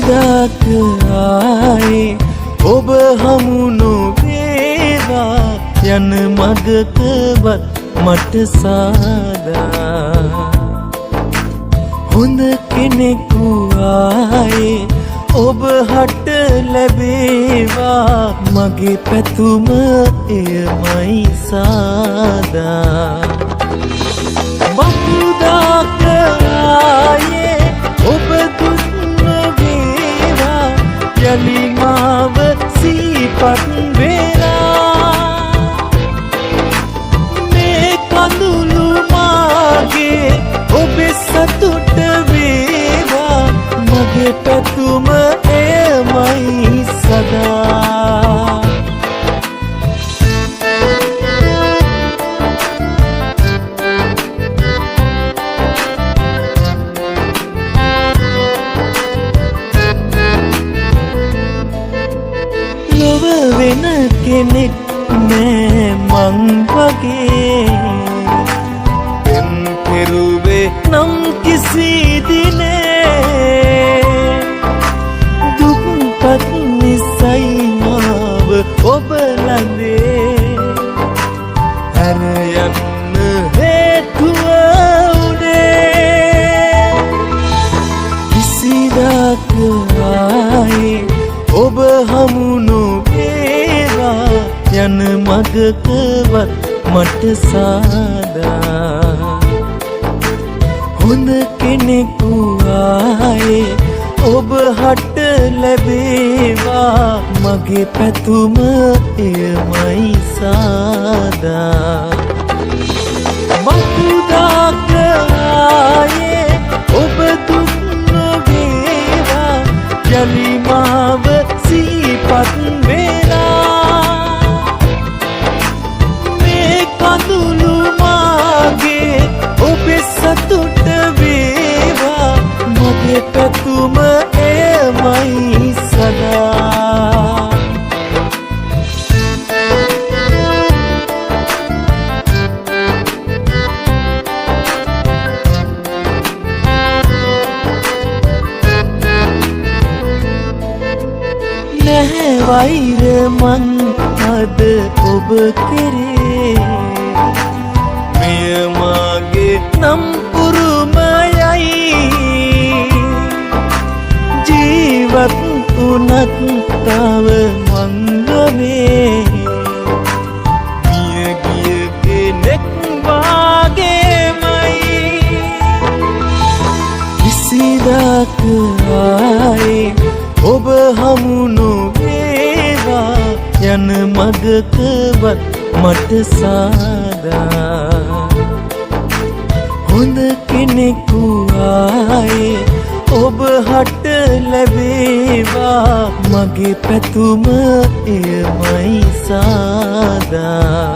කිසිදාක ආයේ ඔබ හමු නොවේවා යන මගකවත් මට සාදා හොඳ කෙනෙකු ආයේ ඔබ හට ලැබේවා මගේ පැතුම එයමයි සාදා මකුදාක ආයේ ඔබ දුක් නොවේවා යලි මාව සිහිපත් වෙලා මේ කඳුළු මාගේ ඔබේ සතුට වේවා මගේ පැතුම එයමයි සදා ලොව වෙන කෙනෙක් නෑ මං වගේ පෙම් පෙරුවේ නම් කිසි දිනේ දුක්පත් නිසයි මාව ඔබ ළඟේ හැර යන්න හේතුව උනේ කිසිදාක ආයේ ඔබ හමු නොවේවා යන මගකවත් මට සාදා හොඳ කෙනෙකු ආයේ ඔබ හට ලැබේවා මගේ පැතුම එයමයි සාදා මකුදාක ආයේ ඔබ දුක් නොවේවා යලි මාව සිහිපත් වෙලා මේ කඳුළු මාගේ ඔබේ සතුට වේවා මගේ පැතුම එයමයි සදා නැහැ වෛර මං අද ඔබ කෙරේ මෙය මාගේ නම් පුරුමයයි ජීවත් වුණත් තව මං නොවේ මිය ගිය කෙනෙක් වාගේමයි කිසිදාක ආයේ ඔබ හමු නොවේවා යන මගකවත් මට සාදා හොඳ කෙනෙකු ආයේ ඔබ හට ලැබේවා මගේ පැතුම එයමයි සාදා